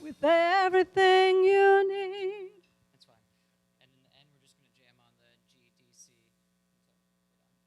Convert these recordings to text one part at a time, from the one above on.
with everything you need. That's fine. And in the end, we're just going to jam on the G, D, C until we're done.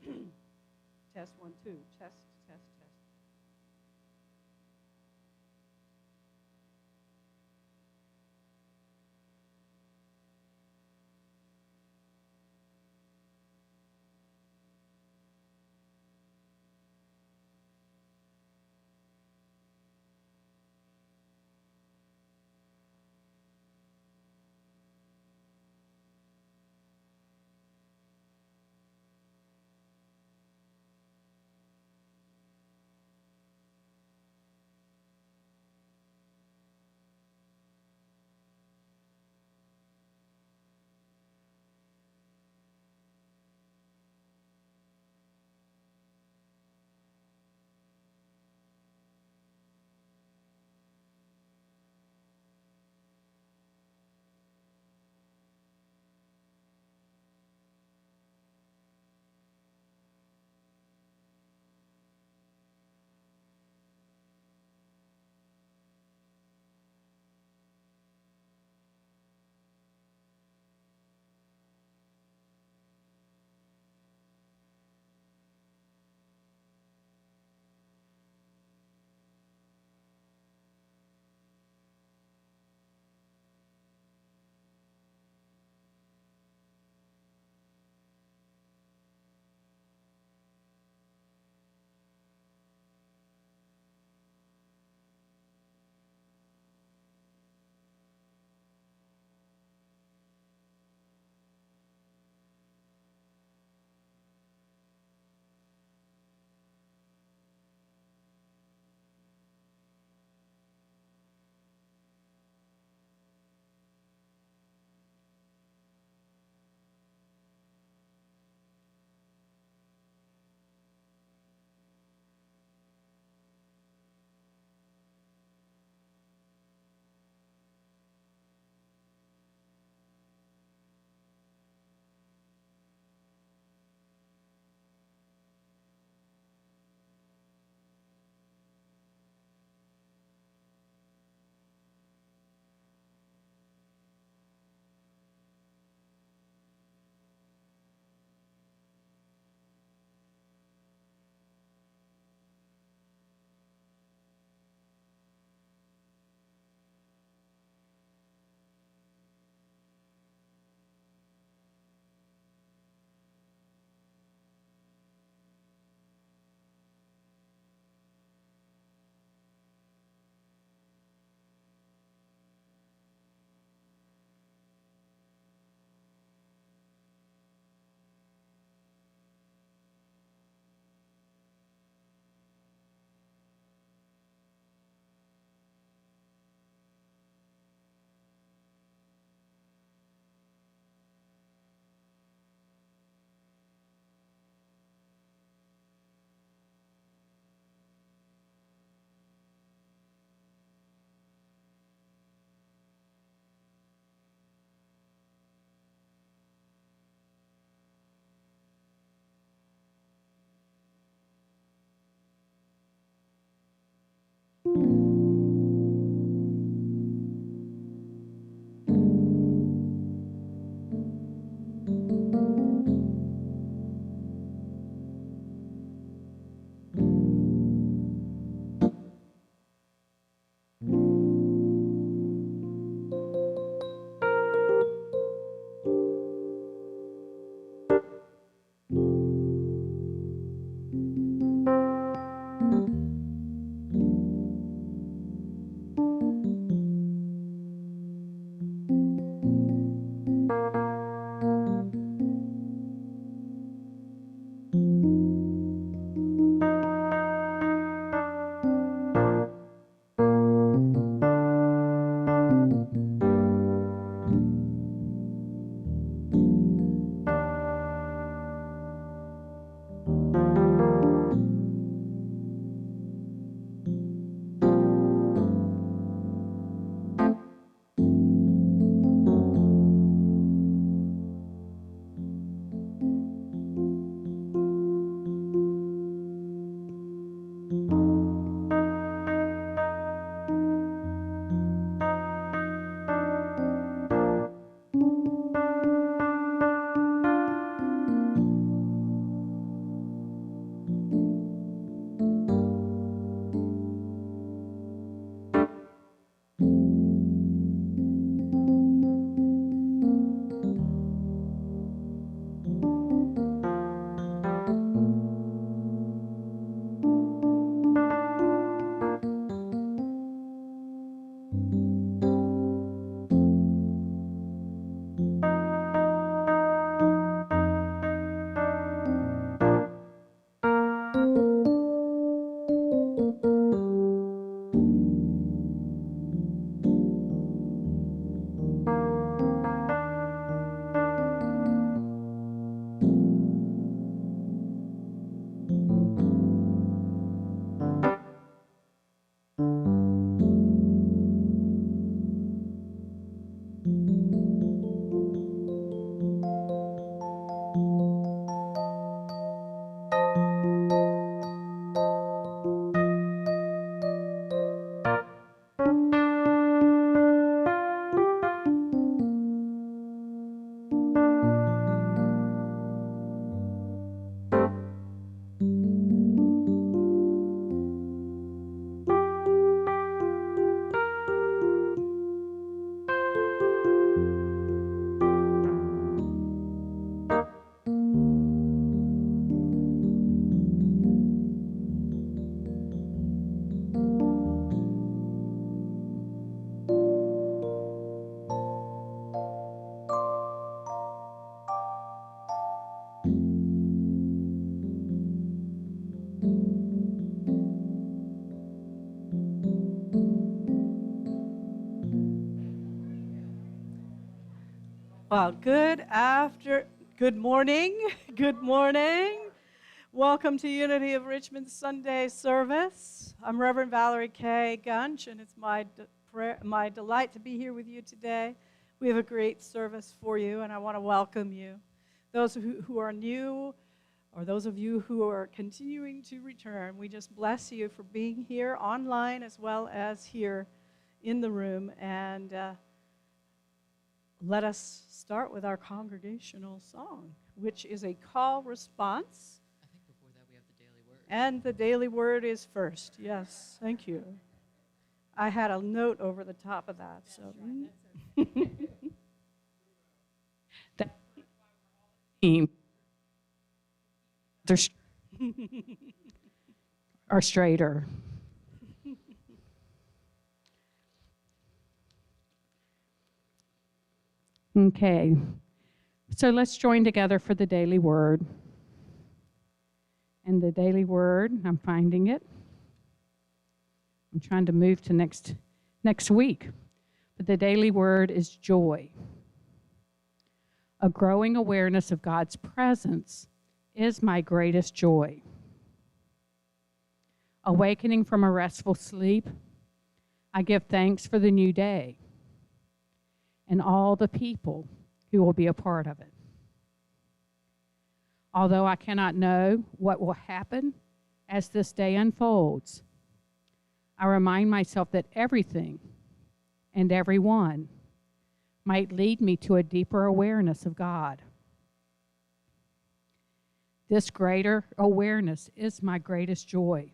Test 1, 2. Test, test, test. Well, good morning. Good morning. Welcome to Unity of Richmond Sunday service. I'm Reverend Valorie Gunsch, and it's my delight to be here with you today. We have a great service for you, and I want to welcome you. Those who are new, or those of you who are continuing to return, we just bless you for being here online as well as here in the room. And let us start with our congregational song, which is a call response. I think before that we have the daily word. And the daily word is first. Yes, thank you. I had a note over the top of that. So. Team are straighter. Okay, so let's join together for the daily word. And the daily word, I'm finding it. I'm trying to move to next week. But the daily word is joy. A growing awareness of God's presence is my greatest joy. Awakening from a restful sleep, I give thanks for the new day and all the people who will be a part of it. Although I cannot know what will happen as this day unfolds, I remind myself that everything and everyone might lead me to a deeper awareness of God. This greater awareness is my greatest joy.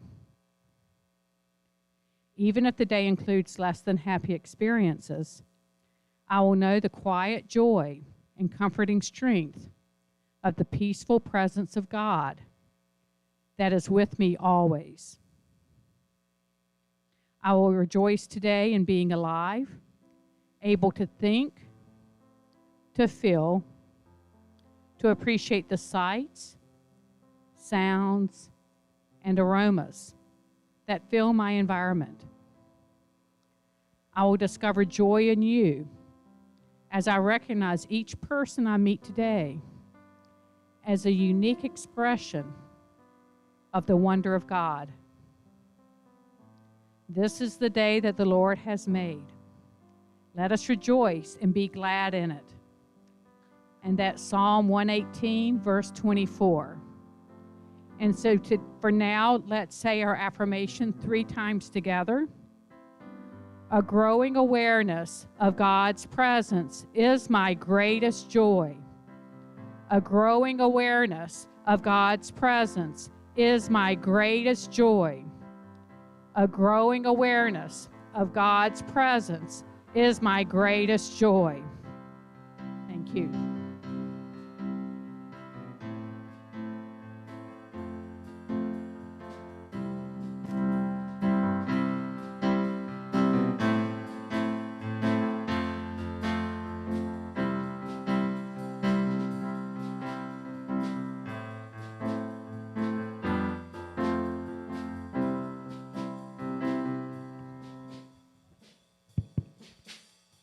Even if the day includes less than happy experiences, I will know the quiet joy and comforting strength of the peaceful presence of God that is with me always. I will rejoice today in being alive, able to think, to feel, to appreciate the sights, sounds, and aromas that fill my environment. I will discover joy in you as I recognize each person I meet today as a unique expression of the wonder of God. This is the day that the Lord has made. Let us rejoice and be glad in it. And that's Psalm 118, verse 24. And so for now, let's say our affirmation 3 times together. A growing awareness of God's presence is my greatest joy. A growing awareness of God's presence is my greatest joy. A growing awareness of God's presence is my greatest joy. Thank you.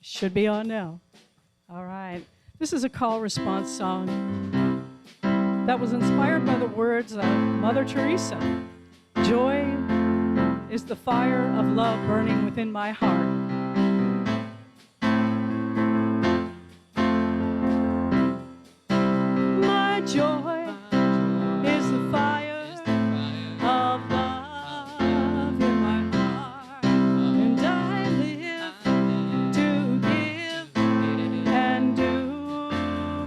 Should be on now. All right. This is a call response song that was inspired by the words of Mother Teresa. Joy is the fire of love burning within my heart. My joy is the fire of love in my heart, and I live to give and do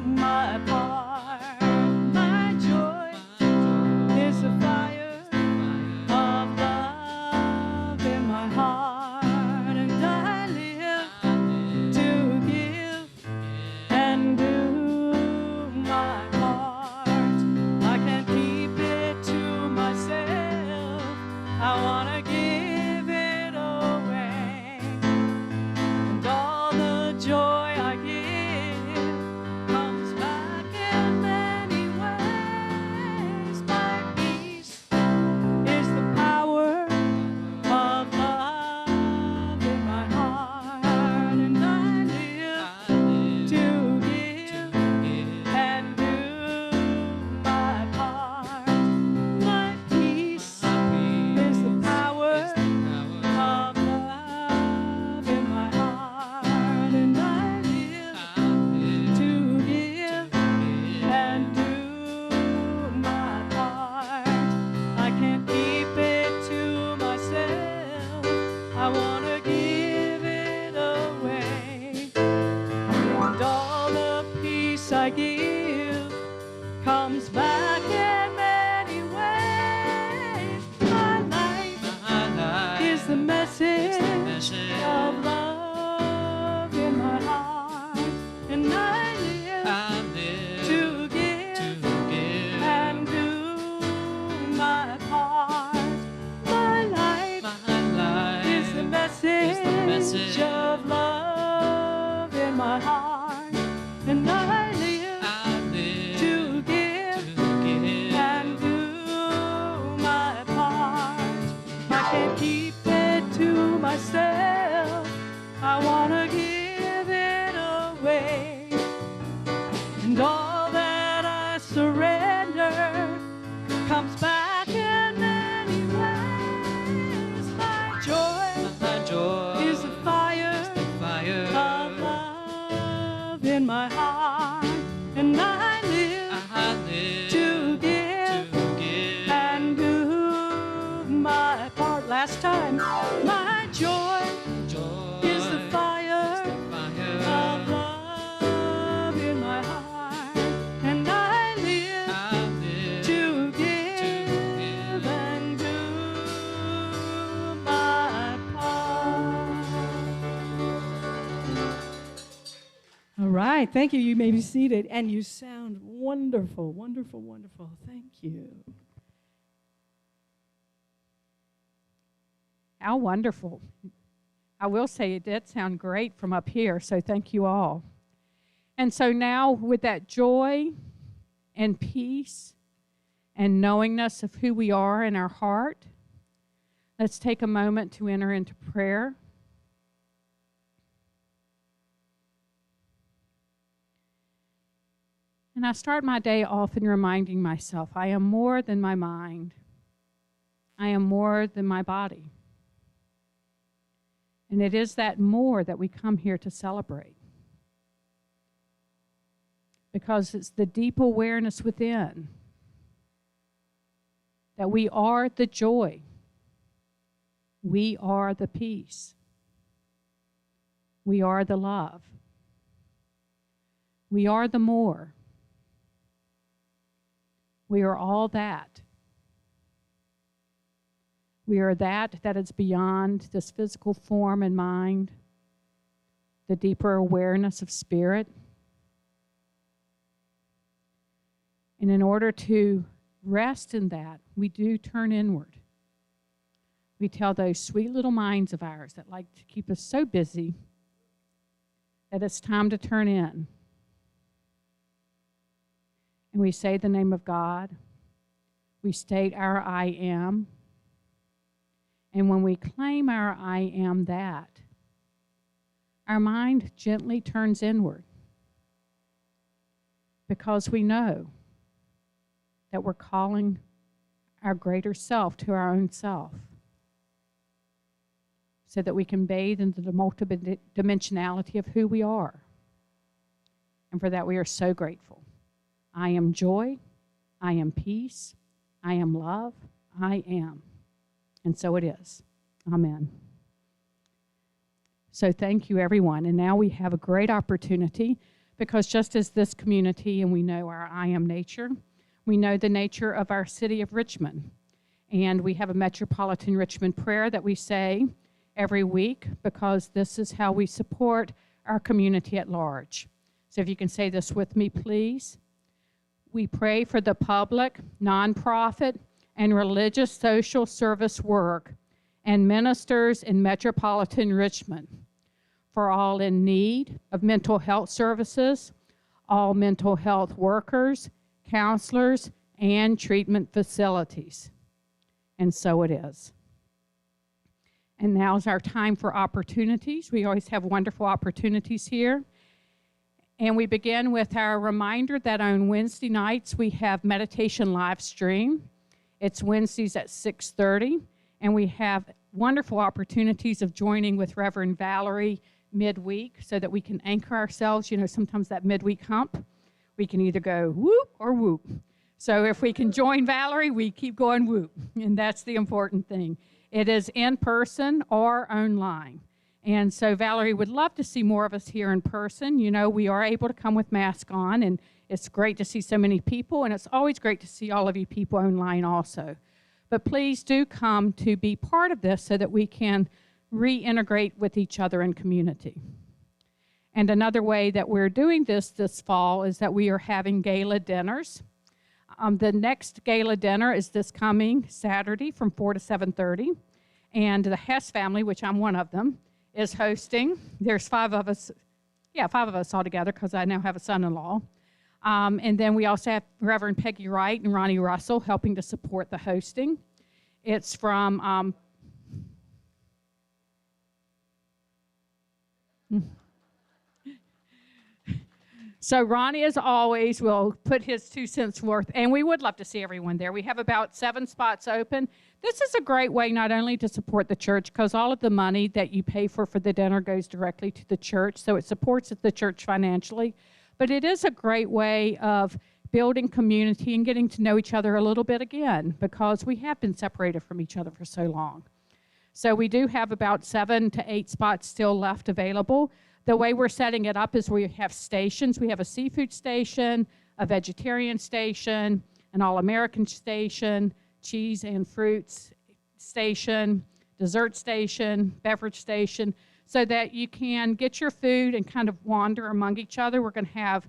my part. My joy is the fire of love in my heart, and peace I give comes back in many ways. My life is the message of love in my heart, and I live to give and do my part. My life is the message of love in my heart, and I live to give and do my part. I can't keep it to myself, I want to give it away, and all that I surrender comes back in many ways. My joy is the fire of love in my heart, and I live to give and do my part. Last time, my joy is the fire of love in my heart, and I live to give and do my part. All right, thank you. You may be seated, and you sound wonderful, wonderful, wonderful. Thank you. How wonderful. I will say it did sound great from up here, so thank you all. And so now with that joy and peace and knowingness of who we are in our heart, let's take a moment to enter into prayer. And I start my day often reminding myself, I am more than my mind. I am more than my body. And it is that more that we come here to celebrate. Because it's the deep awareness within that we are the joy. We are the peace. We are the love. We are the more. We are all that. We are that is beyond this physical form and mind, the deeper awareness of spirit. And in order to rest in that, we do turn inward. We tell those sweet little minds of ours that like to keep us so busy that it's time to turn in. And we say the name of God. We state our I am. And when we claim our I am that, our mind gently turns inward because we know that we're calling our greater self to our own self so that we can bathe into the multidimensionality of who we are. And for that we are so grateful. I am joy, I am peace, I am love, I am. And so it is. Amen. So thank you, everyone. And now we have a great opportunity because just as this community, and we know our I am nature, we know the nature of our city of Richmond. And we have a Metropolitan Richmond prayer that we say every week because this is how we support our community at large. So if you can say this with me, please. We pray for the public, nonprofit, and religious social service work and ministers in Metropolitan Richmond, for all in need of mental health services, all mental health workers, counselors, and treatment facilities. And so it is. And now's our time for opportunities. We always have wonderful opportunities here. And we begin with our reminder that on Wednesday nights we have meditation live stream. It's Wednesdays at 6:30, and we have wonderful opportunities of joining with Reverend Valorie midweek so that we can anchor ourselves. You know, sometimes that midweek hump, we can either go whoop or whoop. So if we can join Valorie, we keep going whoop, and that's the important thing. It is in person or online. And so Valorie would love to see more of us here in person. You know, we are able to come with masks on, and it's great to see so many people, and it's always great to see all of you people online also. But please do come to be part of this so that we can reintegrate with each other in community. And another way that we're doing this fall is that we are having gala dinners. The next gala dinner is this coming Saturday from 4 to 7:30. And the Hess family, which I'm one of them, is hosting. There's 5 of us all together because I now have a son-in-law. And then we also have Reverend Peggy Wright and Ronnie Russell helping to support the hosting. It's from So Ronnie, as always, will put his 2 cents worth, and we would love to see everyone there. We have about 7 spots open. This is a great way not only to support the church, because all of the money that you pay for the dinner goes directly to the church, so it supports the church financially, but it is a great way of building community and getting to know each other a little bit again, because we have been separated from each other for so long. So we do have about 7 to 8 spots still left available. The way we're setting it up is we have stations. We have a seafood station, a vegetarian station, an all-American station, cheese and fruits station, dessert station, beverage station, so that you can get your food and kind of wander among each other. We're going to have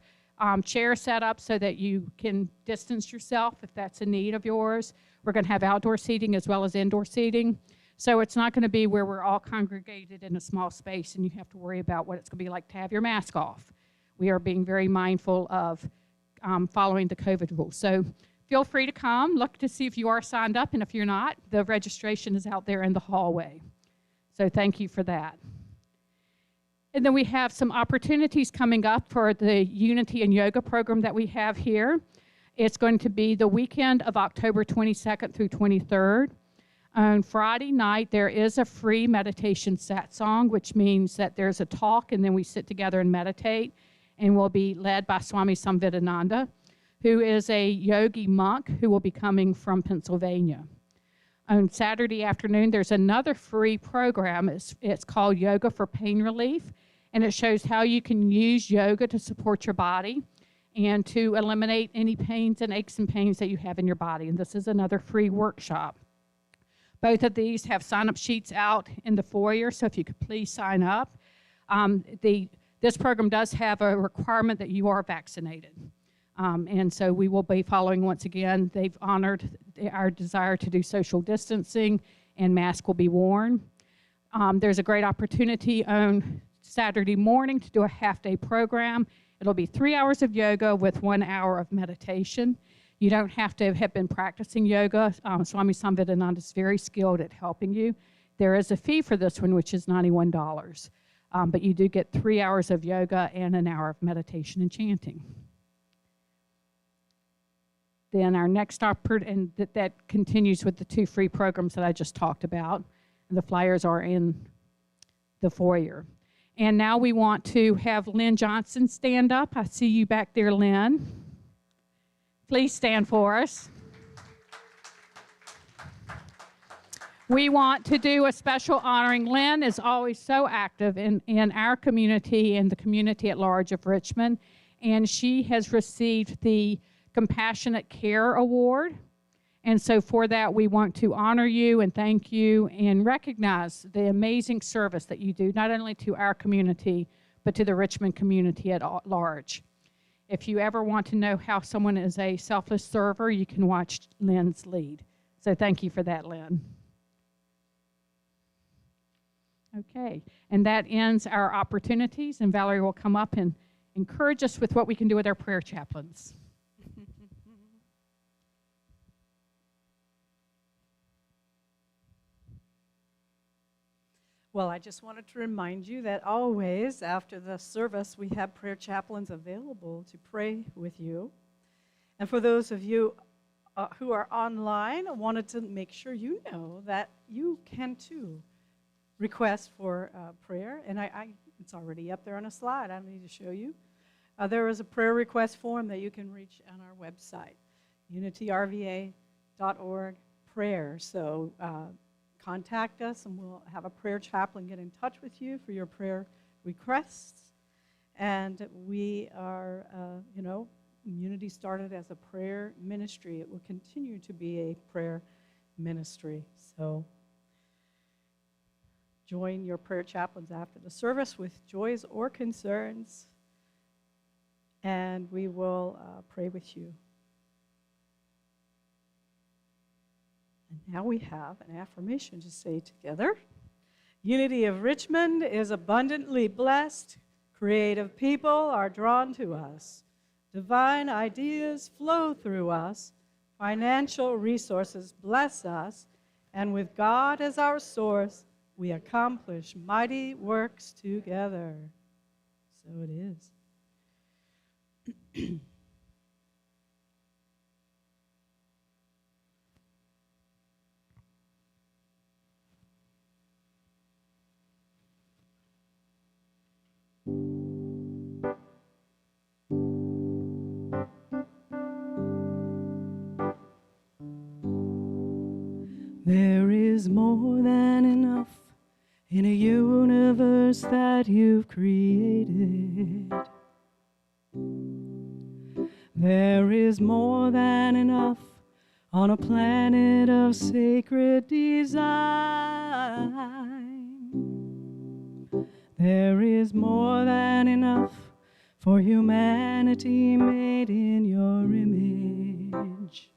chairs set up so that you can distance yourself if that's a need of yours. We're going to have outdoor seating as well as indoor seating. So it's not going to be where we're all congregated in a small space and you have to worry about what it's going to be like to have your mask off. We are being very mindful of following the COVID rules. So feel free to come, look to see if you are signed up, and if you're not, the registration is out there in the hallway. So thank you for that. And then we have some opportunities coming up for the Unity and Yoga program that we have here. It's going to be the weekend of October 22nd through 23rd. On Friday night, there is a free meditation satsang, which means that there's a talk and then we sit together and meditate, and we'll be led by Swami Samvidananda, who is a yogi monk who will be coming from Pennsylvania. On Saturday afternoon, there's another free program. It's called Yoga for Pain Relief, and it shows how you can use yoga to support your body and to eliminate any pains and aches and pains that you have in your body. And this is another free workshop. Both of these have sign-up sheets out in the foyer, so if you could please sign up. This program does have a requirement that you are vaccinated. And so we will be following once again. They've honored our desire to do social distancing, and masks will be worn. There's a great opportunity on Saturday morning to do a half-day program. It'll be 3 hours of yoga with 1 hour of meditation. You don't have to have been practicing yoga. Swami Samvidananda is very skilled at helping you. There is a fee for this one, which is $91. But you do get 3 hours of yoga and 1 hour of meditation and chanting. Then our next and that continues with the 2 free programs that I just talked about. And the flyers are in the foyer. And now we want to have Lynn Johnson stand up. I see you back there, Lynn. Please stand for us. We want to do a special honoring. Lynn is always so active in our community and the community at large of Richmond, and she has received the Compassionate Care Award. And so for that, we want to honor you and thank you and recognize the amazing service that you do, not only to our community, but to the Richmond community at large. If you ever want to know how someone is a selfless server, you can watch Lynn's lead. So thank you for that, Lynn. Okay, and that ends our opportunities, and Valerie will come up and encourage us with what we can do with our prayer chaplains. Well, I just wanted to remind you that always after the service, we have prayer chaplains available to pray with you. And for those of you who are online, I wanted to make sure you know that you can too request for prayer. And it's already up there on a slide. I don't need to show you. There is a prayer request form that you can reach on our website, unityrva.org prayer. So contact us, and we'll have a prayer chaplain get in touch with you for your prayer requests. And we are, Unity started as a prayer ministry. It will continue to be a prayer ministry. So join your prayer chaplains after the service with joys or concerns, and we will pray with you. And now we have an affirmation to say together. Unity of Richmond is abundantly blessed. Creative people are drawn to us. Divine ideas flow through us. Financial resources bless us. And with God as our source, we accomplish mighty works together. So it is. There is more than enough in a universe that you've created. There is more than enough on a planet of sacred design. There is more than enough for humanity made in your image.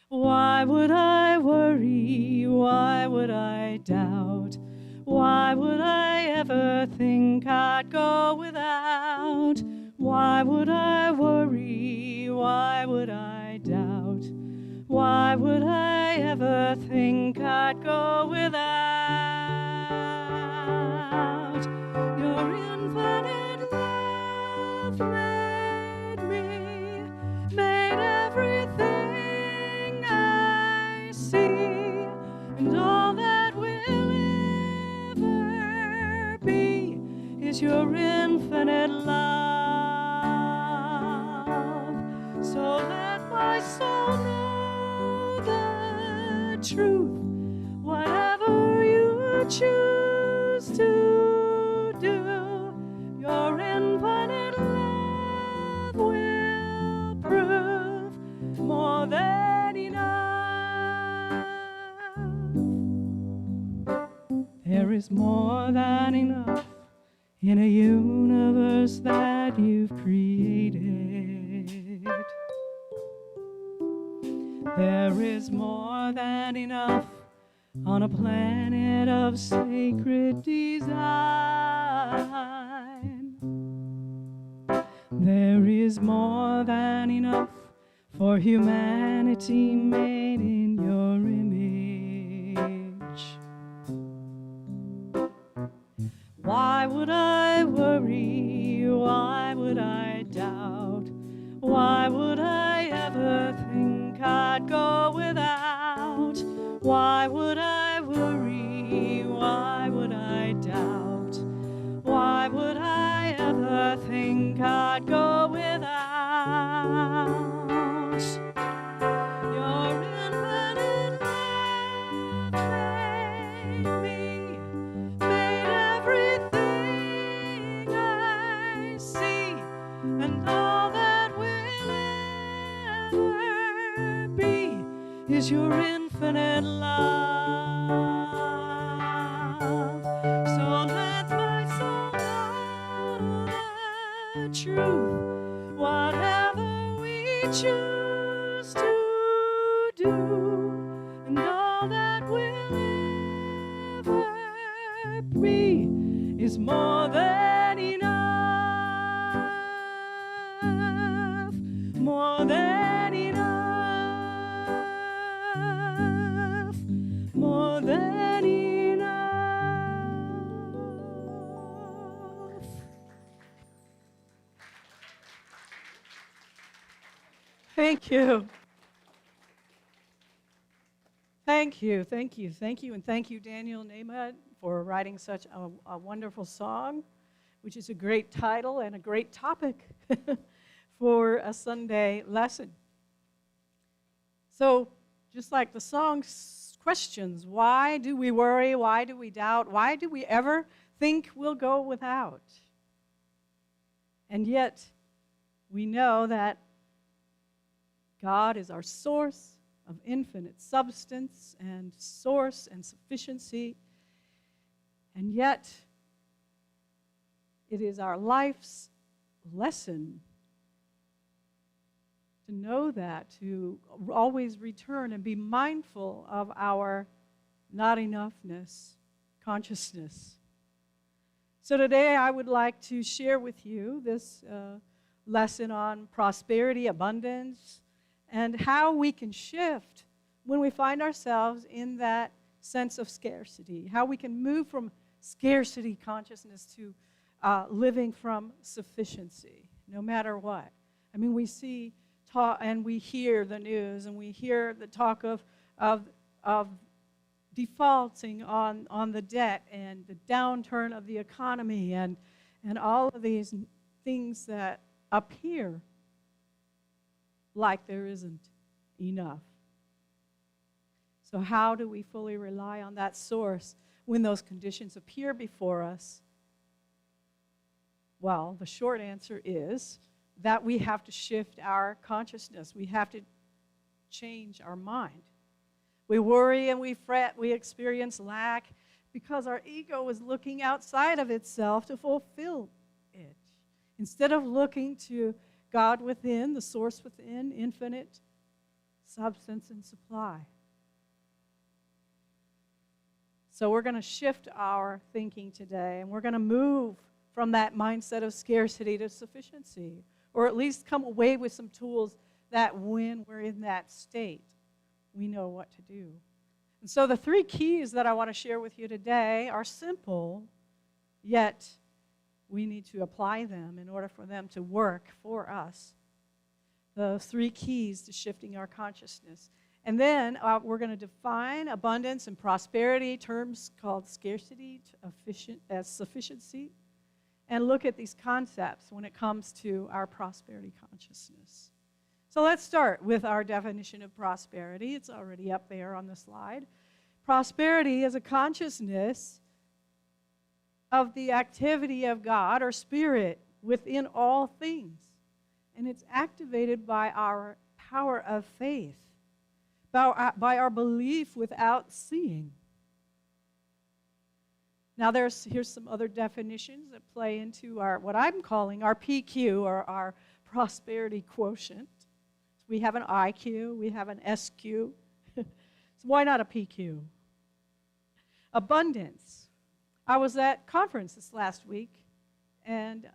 Why would I worry? Why would I doubt? Why would I ever think I'd go without? Why would I worry? Why would I doubt? Why would I ever think I'd go without? Your infinite love made me, made everything I see, and all that will ever be is your infinite love. So let my soul know the truth, whatever you choose to do, your infinite love will prove more than enough. There is more than enough in a universe that you've created. There is more than enough on a planet of sacred design. There is more than enough for humanity made in your image. Why would I worry? Why would I doubt? Why would I ever think I'd go without? Why would I worry? Why would I doubt? Why would I ever think I'd go without? Your infinite love made me, made everything I see, and all that will ever be is your infinite love. So let my soul know the truth, whatever we choose to do, and all that will ever be is more than enough, more than enough, more than enough. Thank you. Thank you, thank you, thank you, and thank you, Daniel Namath, for writing such a wonderful song, which is a great title and a great topic for a Sunday lesson. So just like the song questions, why do we worry? Why do we doubt? Why do we ever think we'll go without? And yet, we know that God is our source of infinite substance and source and sufficiency. And yet, it is our life's lesson to know that, to always return and be mindful of our not enoughness consciousness. So today I would like to share with you this lesson on prosperity, abundance, and how we can shift when we find ourselves in that sense of scarcity, how we can move from scarcity consciousnness to living from sufficiency, no matter what. I mean, we see and we hear the news, and we hear the talk of defaulting on the debt and the downturn of the economy and all of these things that appear like there isn't enough. So how do we fully rely on that source when those conditions appear before us? Well, the short answer is that we have to shift our consciousness. We have to change our mind. We worry and we fret, we experience lack because our ego is looking outside of itself to fulfill it. Instead of looking to God within, the source within, infinite substance and supply. So we're going to shift our thinking today, and we're going to move from that mindset of scarcity to sufficiency, or at least come away with some tools that when we're in that state, we know what to do. And so the three keys that I want to share with you today are simple, yet we need to apply them in order for them to work for us. The three keys to shifting our consciousness. And then we're going to define abundance and prosperity, terms called scarcity as sufficiency, and look at these concepts when it comes to our prosperity consciousness. So let's start with our definition of prosperity. It's already up there on the slide. Prosperity is a consciousness of the activity of God or Spirit within all things. And it's activated by our power of faith, by our belief without seeing. Now here's some other definitions that play into what I'm calling our PQ, or our prosperity quotient. We have an IQ, we have an SQ. So why not a PQ? Abundance. I was at conference this last week, and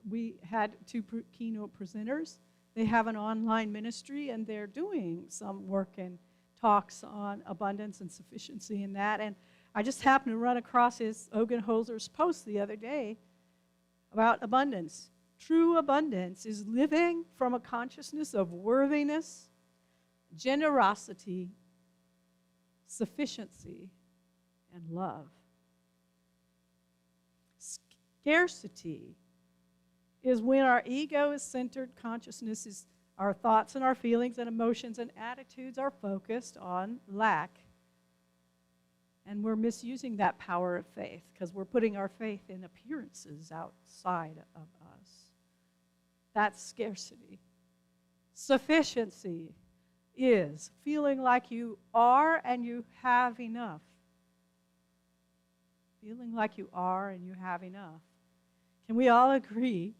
we had two keynote presenters. They have an online ministry, and they're doing some work and talks on abundance and sufficiency in that. And I just happened to run across Hogan Holzer's post the other day about abundance. True abundance is living from a consciousness of worthiness, generosity, sufficiency, and love. Scarcity is when our ego is centered, consciousness is our thoughts and our feelings and emotions and attitudes are focused on lack. And we're misusing that power of faith because we're putting our faith in appearances outside of us. That's scarcity. Sufficiency is feeling like you are and you have enough. Feeling like you are and you have enough. Can we all agree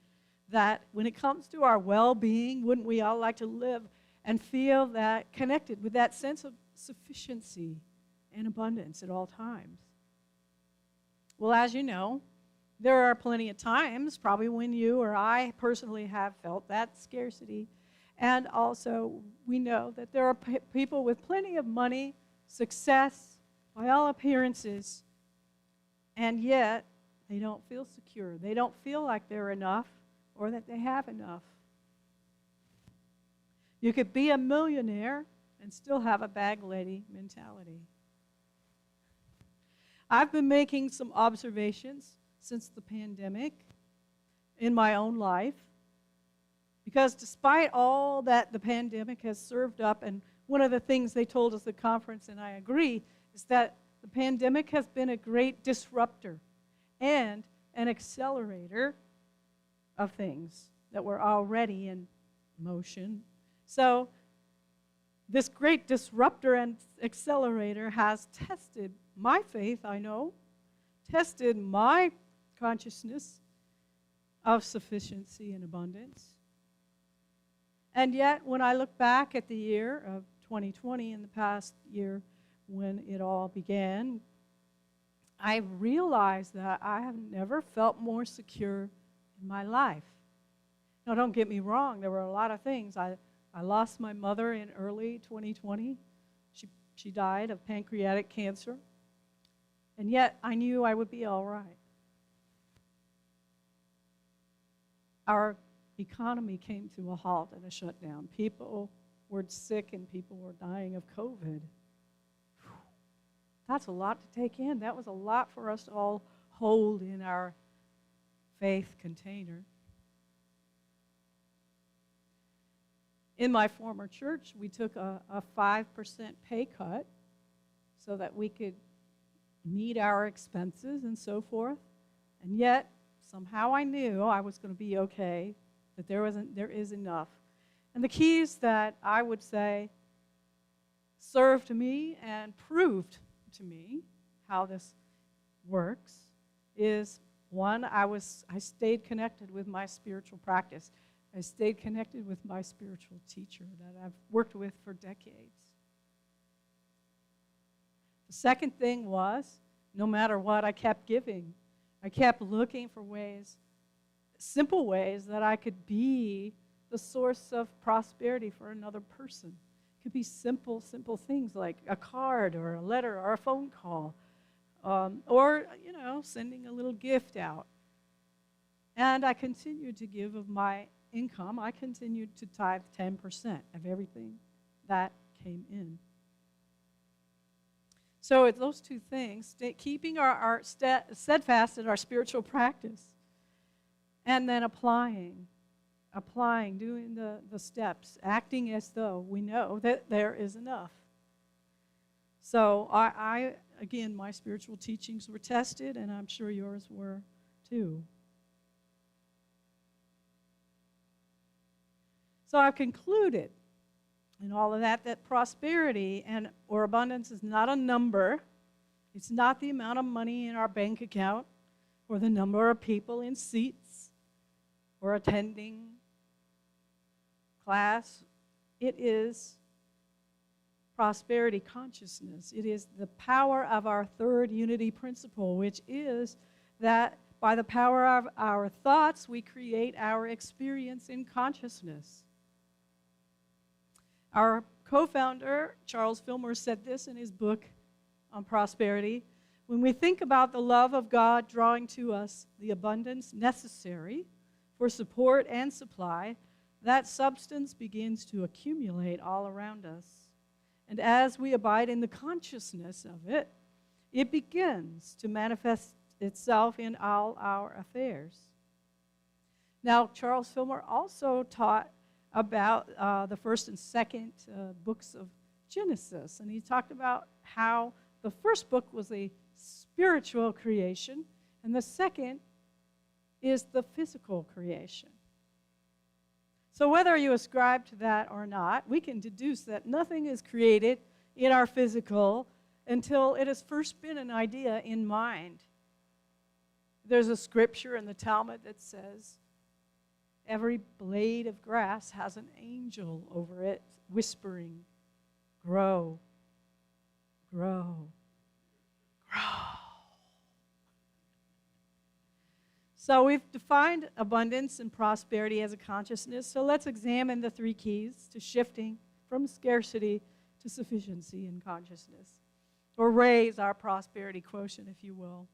that when it comes to our well-being, wouldn't we all like to live and feel that connected with that sense of sufficiency and abundance at all times? Well, as you know, there are plenty of times, probably when you or I personally have felt that scarcity. And also, we know that there are people with plenty of money, success, by all appearances, and yet they don't feel secure. They don't feel like they're enough or that they have enough. You could be a millionaire and still have a bag lady mentality. I've been making some observations since the pandemic in my own life, because despite all that the pandemic has served up and one of the things they told us at conference, and I agree, is that the pandemic has been a great disruptor and an accelerator of things that were already in motion. So this great disruptor and accelerator has tested my faith, I know, tested my consciousness of sufficiency and abundance. And yet, when I look back at the year of 2020 and the past year when it all began, I realized that I have never felt more secure in my life. Now, don't get me wrong, there were a lot of things. I lost my mother in early 2020. She died of pancreatic cancer. And yet, I knew I would be all right. Our economy came to a halt and a shutdown. People were sick and people were dying of COVID. That's a lot to take in. That was a lot for us to all hold in our faith container. In my former church, we took a 5% pay cut so that we could meet our expenses and so forth. And yet, somehow I knew I was going to be okay, that there is enough. And the keys that I would say served me and proved to me how this works is, one, I stayed connected with my spiritual practice. I stayed connected with my spiritual teacher that I've worked with for decades. The second thing was, no matter what, I kept giving. I kept looking for ways, simple ways, that I could be the source of prosperity for another person. It could be simple things like a card or a letter or a phone call, or, sending a little gift out. And I continued to give of my income. I continued to tithe 10% of everything that came in. So it's those two things, keeping our steadfast in our spiritual practice, and then applying, doing the steps, acting as though we know that there is enough. So I again, my spiritual teachings were tested, and I'm sure yours were too. So I've concluded in all of that prosperity or abundance is not a number. It's not the amount of money in our bank account or the number of people in seats or attending class. It is prosperity consciousness. It is the power of our third unity principle, which is that by the power of our thoughts, we create our experience in consciousness. Our co-founder, Charles Fillmore, said this in his book on prosperity. When we think about the love of God drawing to us the abundance necessary for support and supply, that substance begins to accumulate all around us. And as we abide in the consciousness of it, it begins to manifest itself in all our affairs. Now, Charles Fillmore also taught about the first and second books of Genesis. And he talked about how the first book was a spiritual creation, and the second is the physical creation. So whether you ascribe to that or not, we can deduce that nothing is created in our physical until it has first been an idea in mind. There's a scripture in the Talmud that says, every blade of grass has an angel over it whispering, grow, grow, grow. So we've defined abundance and prosperity as a consciousness. So let's examine the three keys to shifting from scarcity to sufficiency in consciousness, or raise our prosperity quotient, if you will.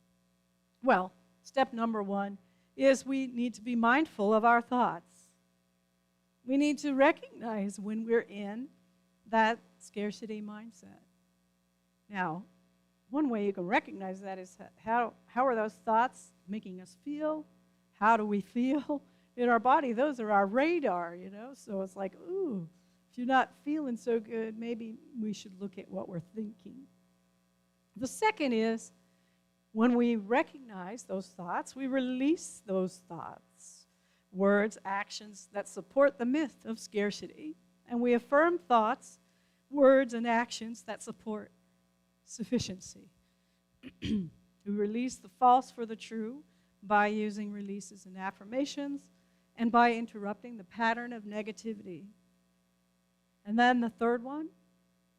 Well, step number one is we need to be mindful of our thoughts. We need to recognize when we're in that scarcity mindset. Now, one way you can recognize that is how are those thoughts making us feel? How do we feel in our body? Those are our radar, So it's like, ooh, If you're not feeling so good, maybe we should look at what we're thinking. The second is when we recognize those thoughts, we release those thoughts, words, actions that support the myth of scarcity, and we affirm thoughts, words, and actions that support sufficiency. We release the false for the true by using releases and affirmations and by interrupting the pattern of negativity. And then the third one,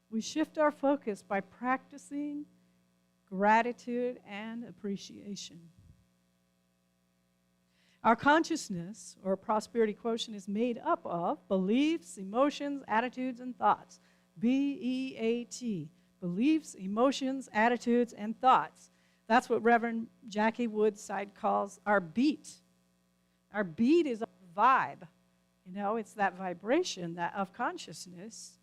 we shift our focus by practicing gratitude and appreciation. Our consciousness, or prosperity quotient, is made up of beliefs, emotions, attitudes, and thoughts. B-E-A-T. Beliefs, emotions, attitudes, and thoughts. That's what Reverend Jackie Woodside calls our beat. Our beat is our vibe. You know, it's that vibration of consciousness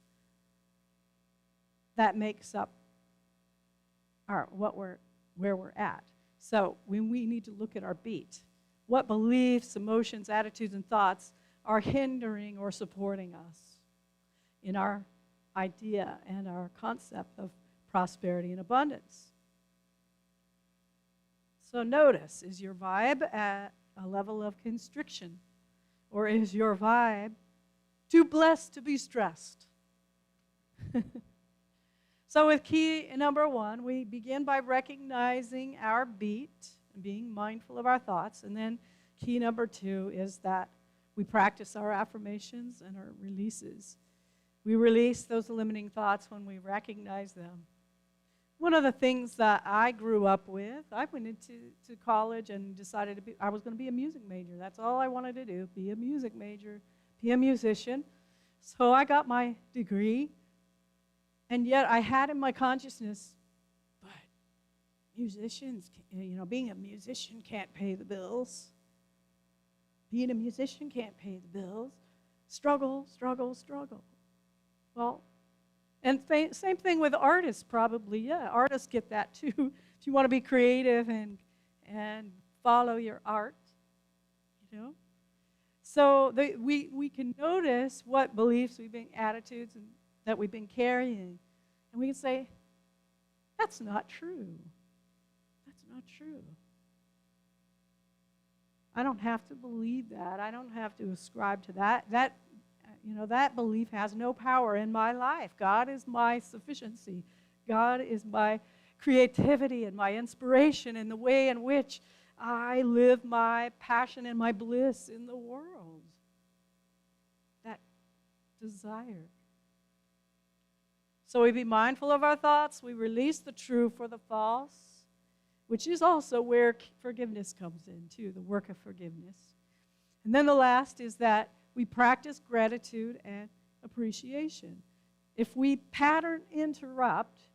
that makes up where we're at. So we need to look at our beat. What beliefs, emotions, attitudes, and thoughts are hindering or supporting us in our idea and our concept of prosperity and abundance? So notice, is your vibe at a level of constriction? Or is your vibe too blessed to be stressed? So with key number one, we begin by recognizing our beat and being mindful of our thoughts. And then key number two is that we practice our affirmations and our releases. We release those limiting thoughts when we recognize them. One of the things that I grew up with, I went into college and decided I was going to be a music major. That's all I wanted to do, be a music major, be a musician. So I got my degree, and yet I had in my consciousness, but musicians, being a musician can't pay the bills. Being a musician can't pay the bills. Struggle, struggle, struggle. Well, and same thing with artists, probably. Yeah, artists get that too. If you want to be creative and follow your art, So we can notice what beliefs attitudes that we've been carrying, and we can say, "That's not true. That's not true. I don't have to believe that. I don't have to ascribe to that. That belief has no power in my life. God is my sufficiency. God is my creativity and my inspiration and the way in which I live my passion and my bliss in the world." That desire. So we be mindful of our thoughts. We release the true for the false, which is also where forgiveness comes in, too, the work of forgiveness. And then the last is that we practice gratitude and appreciation. If we pattern interrupt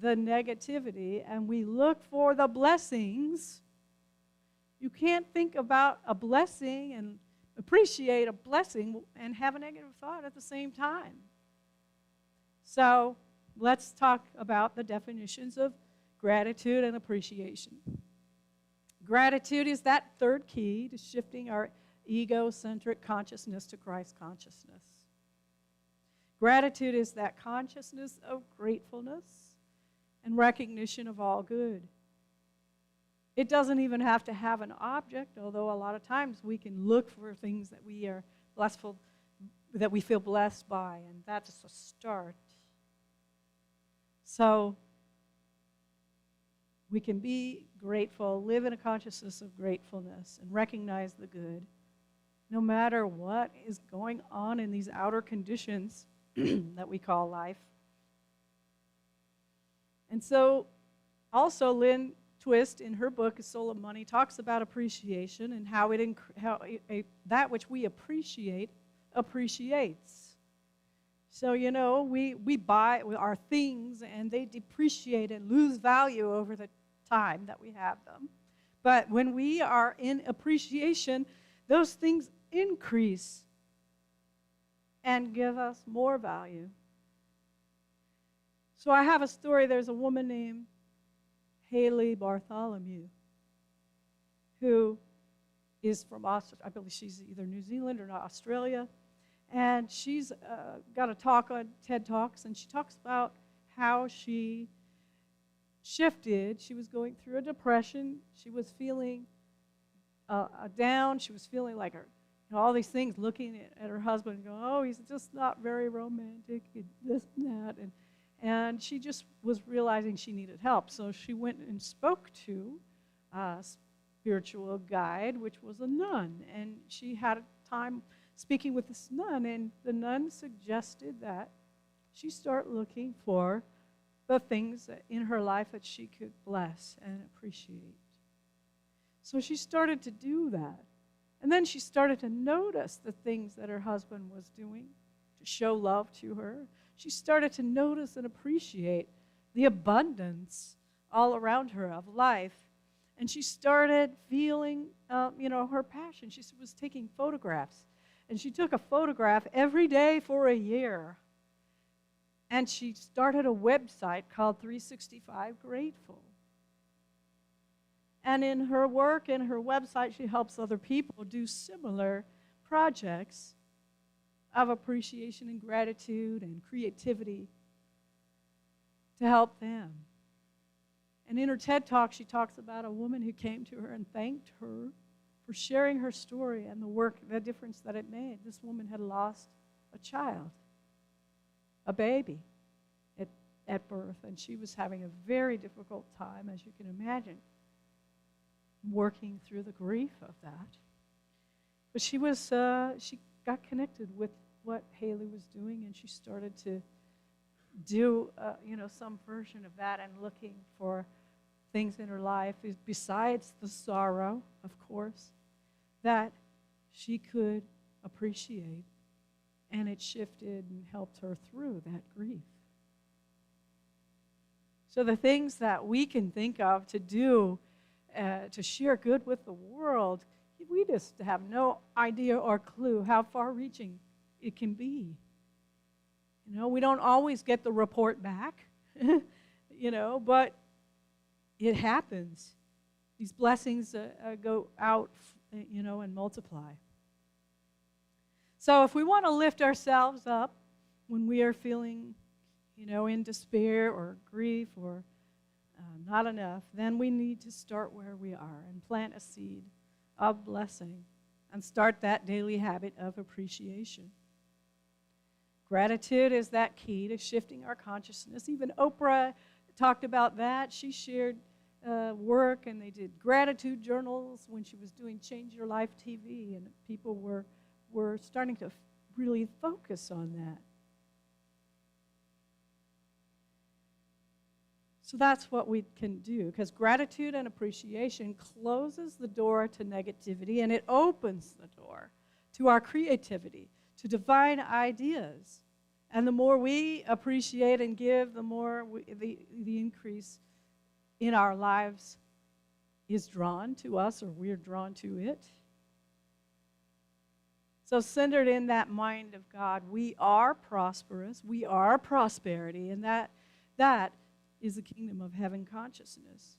the negativity and we look for the blessings, you can't think about a blessing and appreciate a blessing and have a negative thought at the same time. So let's talk about the definitions of gratitude and appreciation. Gratitude is that third key to shifting our egocentric consciousness to Christ consciousness. Gratitude is that consciousness of gratefulness and recognition of all good. It doesn't even have to have an object, although a lot of times we can look for things that we are blissful, that we feel blessed by, and that's a start. So we can be grateful, live in a consciousness of gratefulness, and recognize the good, no matter what is going on in these outer conditions that we call life. And so also Lynn Twist, in her book, A Soul of Money, talks about appreciation and how that which we appreciate appreciates. So, we buy our things and they depreciate and lose value over the time that we have them. But when we are in appreciation, those things increase and give us more value. So I have a story. There's a woman named Haley Bartholomew who is from I believe she's either New Zealand or Australia. And she's got a talk on TED Talks, and she talks about how she shifted. She was going through a depression. She was feeling down. She was feeling like her, all these things, looking at her husband and going, oh, he's just not very romantic, and this and that. And she just was realizing she needed help. So she went and spoke to a spiritual guide, which was a nun. And she had a time speaking with this nun, and the nun suggested that she start looking for the things in her life that she could bless and appreciate. So she started to do that. And then she started to notice the things that her husband was doing to show love to her. She started to notice and appreciate the abundance all around her of life. And she started feeling, her passion. She was taking photographs. And she took a photograph every day for a year. And she started a website called 365 Grateful. And in her work and her website, she helps other people do similar projects of appreciation and gratitude and creativity to help them. And in her TED Talk, she talks about a woman who came to her and thanked her for sharing her story and the difference that it made. This woman had lost a child, a baby, at birth, and she was having a very difficult time, as you can imagine, working through the grief of that. But she got connected with what Haley was doing, and she started to do, some version of that, and looking for things in her life, besides the sorrow, of course, that she could appreciate, and it shifted and helped her through that grief. So the things that we can think of to do to share good with the world, we just have no idea or clue how far-reaching it can be. We don't always get the report back, but it happens. These blessings go out, and multiply. So if we want to lift ourselves up when we are feeling, in despair or grief or not enough, then we need to start where we are and plant a seed of blessing and start that daily habit of appreciation. Gratitude is that key to shifting our consciousness. Even Oprah talked about that. She shared work, and they did gratitude journals when she was doing Change Your Life TV, and people were starting to really focus on that. So that's what we can do, because gratitude and appreciation closes the door to negativity, and it opens the door to our creativity, to divine ideas. And the more we appreciate and give, the more the increase in our lives is drawn to us, or we're drawn to it. So centered in that mind of God, we are prosperous, we are prosperity, and that is the kingdom of heaven consciousness.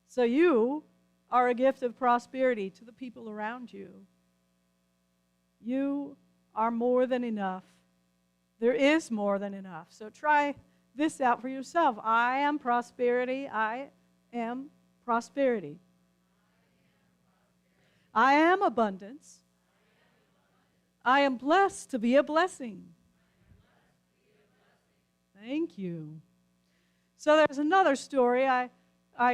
So you are a gift of prosperity to the people around you. You are more than enough. There is more than enough. So try this out for yourself. I am prosperity. I am prosperity. I am abundance. I am blessed to be a blessing. Thank you. So there's another story. I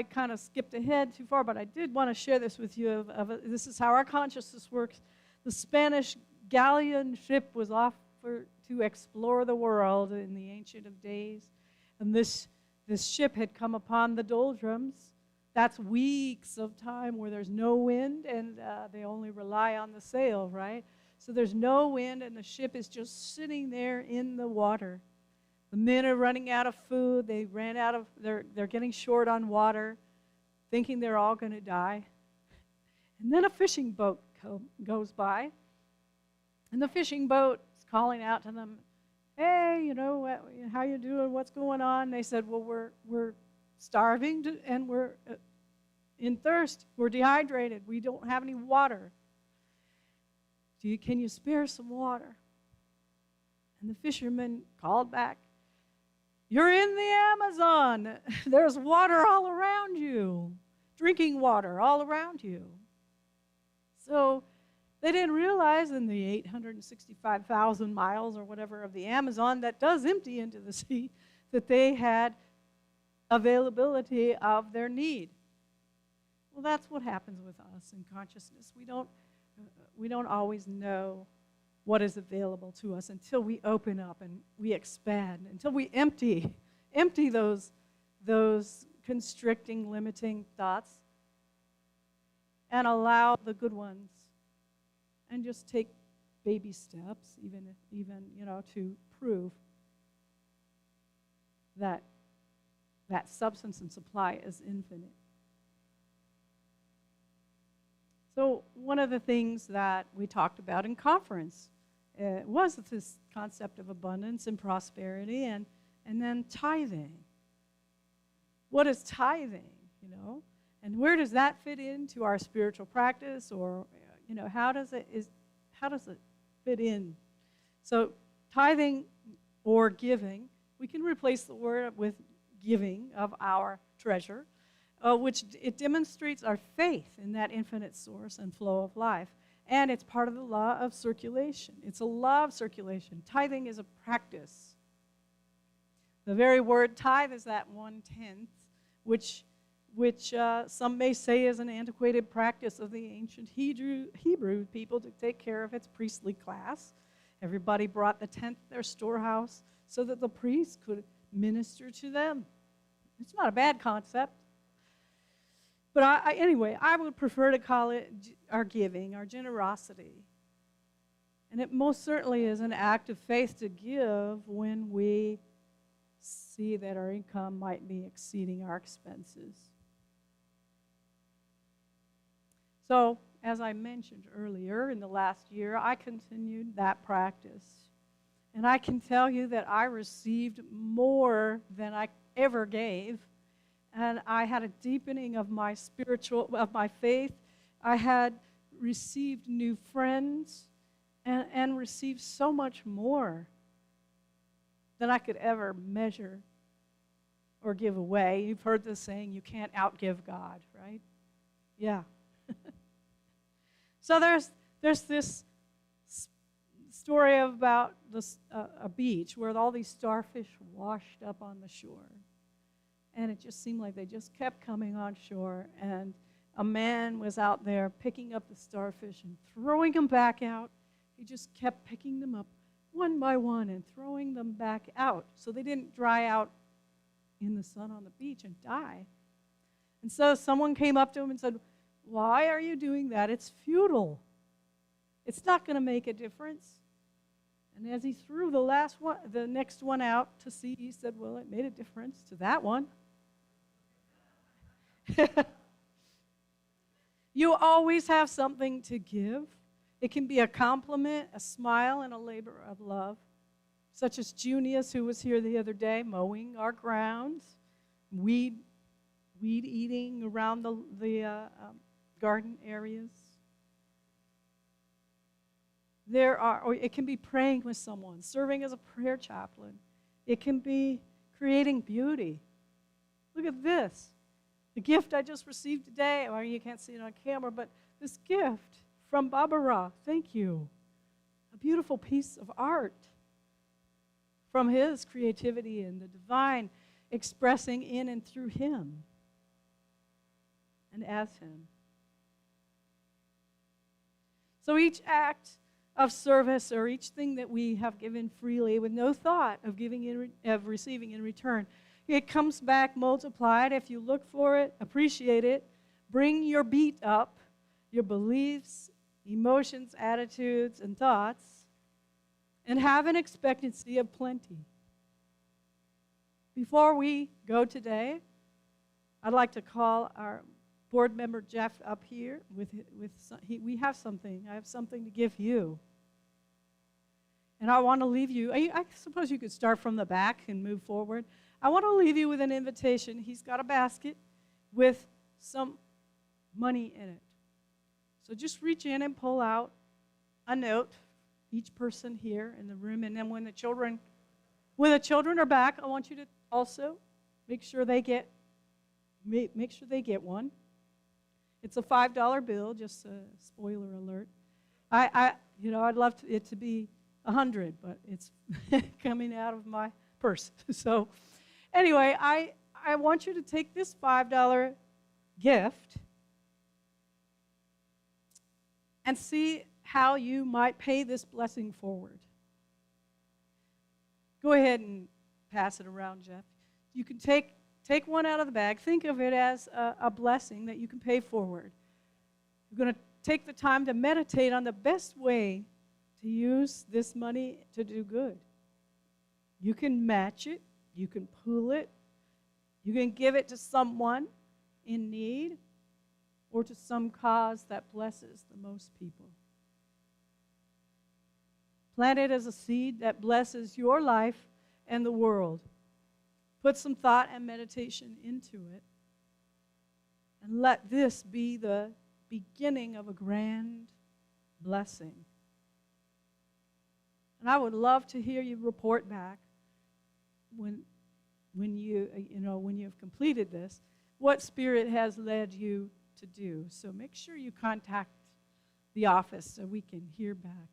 kind of skipped ahead too far, but I did want to share this with you. This is how our consciousness works. The Spanish galleon ship was off to explore the world in the ancient of days. And this ship had come upon the doldrums. That's weeks of time where there's no wind, and they only rely on the sail, right? So there's no wind, and the ship is just sitting there in the water. The men are running out of food. They're getting short on water, thinking they're all going to die. And then a fishing boat goes by, and the fishing boat is calling out to them, "Hey, how you doing? What's going on?" They said, "Well, we're starving and we're in thirst. We're dehydrated. We don't have any water. Can you spare some water?" And the fisherman called back, "You're in the Amazon. There's water all around you, drinking water all around you." So they didn't realize in the 865,000 miles or whatever of the Amazon that does empty into the sea that they had availability of their need. Well, that's what happens with us in consciousness. We don't always know what is available to us until we open up and we expand, until we empty those constricting, limiting thoughts and allow the good ones and just take baby steps, even to prove that substance and supply is infinite. So one of the things that we talked about in conference was this concept of abundance and prosperity, and then tithing. What is tithing, And where does that fit into our spiritual practice, or how does it fit in? So tithing or giving, we can replace the word with giving of our treasure, which it demonstrates our faith in that infinite source and flow of life. And it's part of the law of circulation. It's a law of circulation. Tithing is a practice. The very word tithe is that 1/10, which some may say is an antiquated practice of the ancient Hebrew people to take care of its priestly class. Everybody brought the tenth to their storehouse so that the priest could minister to them. It's not a bad concept. But anyway, I would prefer to call it our giving, our generosity. And it most certainly is an act of faith to give when we see that our income might be exceeding our expenses. So, as I mentioned earlier, in the last year, I continued that practice. And I can tell you that I received more than I ever gave. And I had a deepening of my faith. I had received new friends and received so much more than I could ever measure or give away. You've heard the saying, you can't outgive God, right? Yeah. So there's this story about a beach where all these starfish washed up on the shore. And it just seemed like they just kept coming on shore. And a man was out there picking up the starfish and throwing them back out. He just kept picking them up one by one and throwing them back out so they didn't dry out in the sun on the beach and die. And so someone came up to him and said, "Why are you doing that? It's futile. It's not going to make a difference." And as he threw the next one out to sea, he said, "Well, it made a difference to that one." You always have something to give. It can be a compliment, a smile, and a labor of love, such as Junius, who was here the other day, mowing our grounds, weed eating around the garden areas. Or it can be praying with someone, serving as a prayer chaplain. It can be creating beauty. Look at this. The gift I just received today, or you can't see it on camera, but this gift from Barbara, thank you. A beautiful piece of art from his creativity and the divine expressing in and through him and as him. So each act of service or each thing that we have given freely with no thought of receiving in return, it comes back multiplied. If you look for it, appreciate it, bring your beat up, your beliefs, emotions, attitudes, and thoughts, and have an expectancy of plenty. Before we go today, I'd like to call our board member Jeff up here. We have something. I have something to give you. And I want to leave you. I suppose you could start from the back and move forward. I want to leave you with an invitation. He's got a basket with some money in it. So just reach in and pull out a note. each person here in the room. And then when the children are back, I want you to also make sure they get one. It's a $5 bill, just a spoiler alert. I'd love it to be 100, but it's coming out of my purse. So anyway, I want you to take this $5 gift and see how you might pay this blessing forward. Go ahead and pass it around, Jeff. You can take one out of the bag. Think of it as a blessing that you can pay forward. You're going to take the time to meditate on the best way to use this money to do good. You can match it. You can pool it. You can give it to someone in need or to some cause that blesses the most people. Plant it as a seed that blesses your life and the world. Put some thought and meditation into it. And let this be the beginning of a grand blessing. And I would love to hear you report back when you have completed this, what Spirit has led you to do. So make sure you contact the office so we can hear back.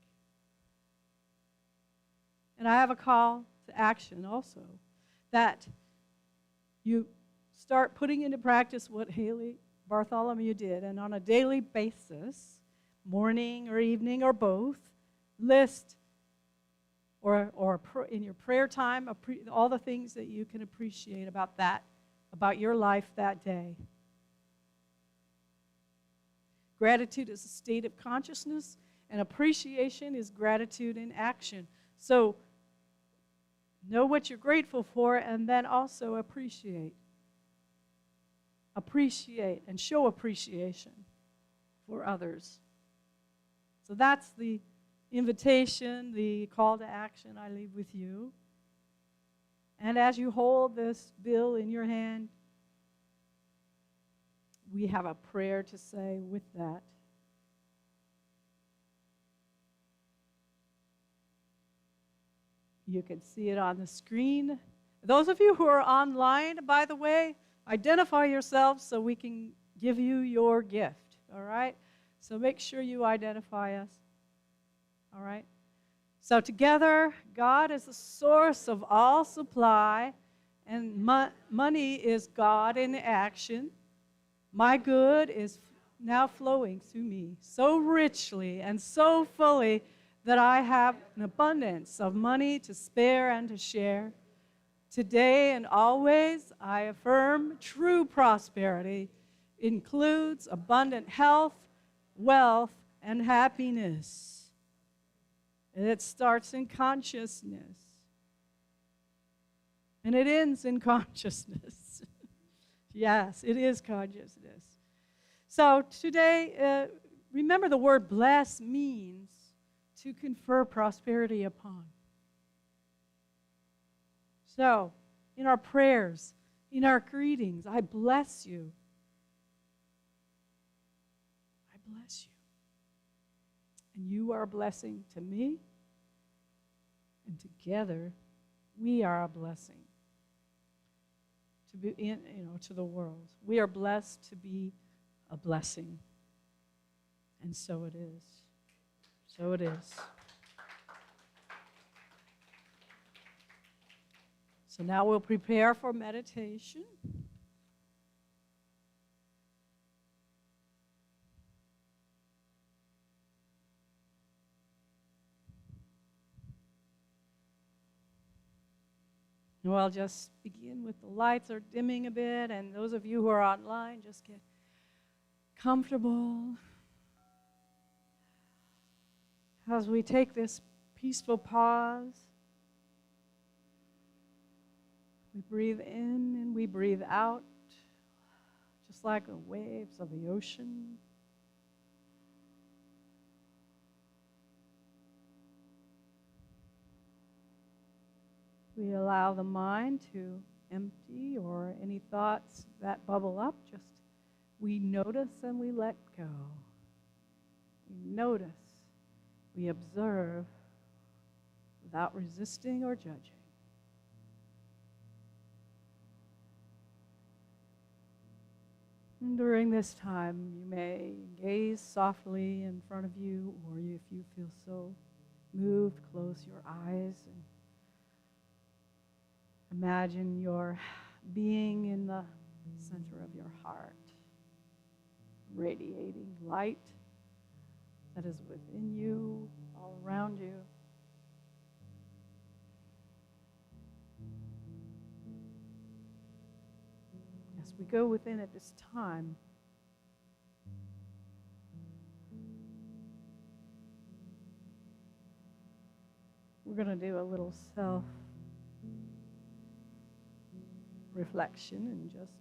And I have a call to action also, that you start putting into practice what Haley Bartholomew did, and on a daily basis, morning or evening or both, list or in your prayer time all the things that you can appreciate about your life that day. Gratitude is a state of consciousness, and appreciation is gratitude in action. So know what you're grateful for, and then also appreciate. Appreciate and show appreciation for others. So that's the invitation, the call to action I leave with you. And as you hold this bill in your hand, we have a prayer to say with that. You can see it on the screen. Those of you who are online, by the way, identify yourselves so we can give you your gift, all right? So make sure you identify us, all right? So together, God is the source of all supply, and money is God in action. My good is now flowing through me so richly and so fully that I have an abundance of money to spare and to share. Today and always, I affirm true prosperity includes abundant health, wealth, and happiness. And it starts in consciousness. And it ends in consciousness. Yes, it is consciousness. So today, remember the word bless means to confer prosperity upon. So, in our prayers, in our greetings, I bless you. I bless you. And you are a blessing to me, and together we are a blessing to be to the world. We are blessed to be a blessing. And so it is. So it is. So now we'll prepare for meditation. And I'll just begin with the lights are dimming a bit, and those of you who are online, just get comfortable as we take this peaceful pause. We breathe in and we breathe out, just like the waves of the ocean. We allow the mind to empty or any thoughts that bubble up. Just we notice and we let go. We notice, we observe, without resisting or judging. And during this time, you may gaze softly in front of you, or if you feel so moved, close your eyes and imagine your being in the center of your heart, radiating light that is within you, all around you. As we go within at this time, we're going to do a little self-reflection and just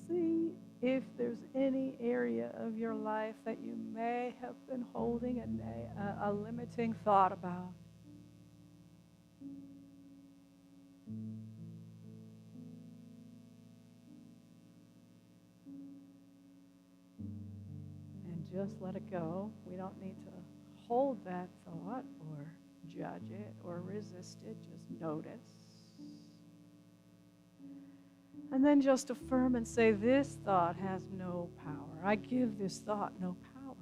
see if there's any area of your life that you may have been holding a limiting thought about. And just let it go. We don't need to hold that thought or judge it or resist it. Just notice. And then just affirm and say, this thought has no power. I give this thought no power.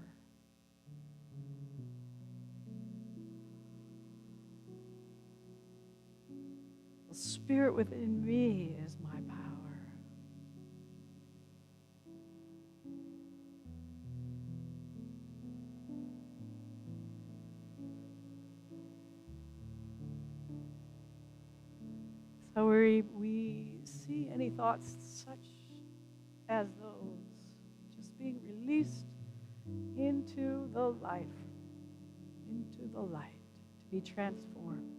The Spirit within me is my power. So we see any thoughts such as those just being released into the light, to be transformed.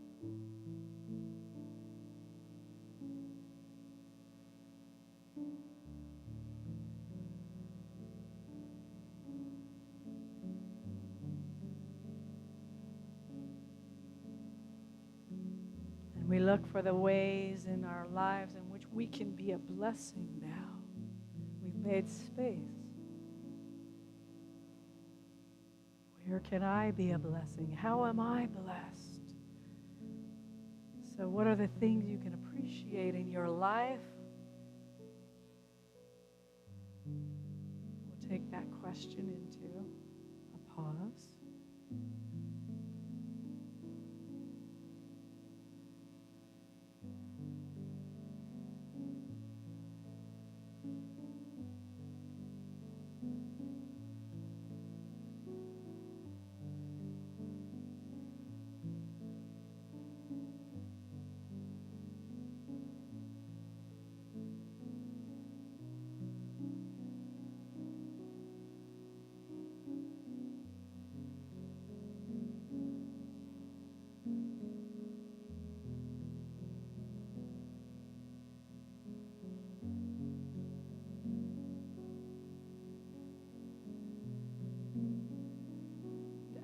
We look for the ways in our lives in which we can be a blessing now. We've made space. Where can I be a blessing? How am I blessed? So what are the things you can appreciate in your life? We'll take that question into a pause.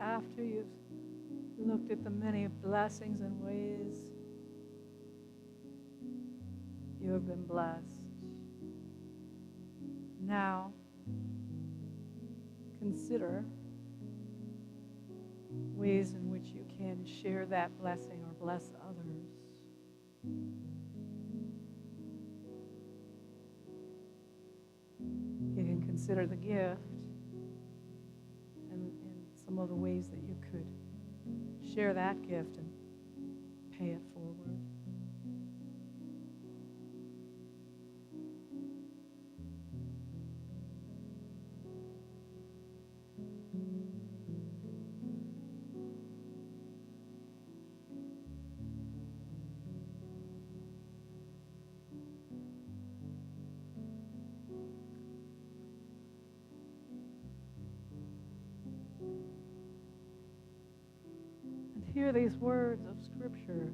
After you've looked at the many blessings and ways you have been blessed, now consider ways in which you can share that blessing or bless others. You can consider the gift and some of the ways that you could share that gift and pay it forward. Hear these words of Scripture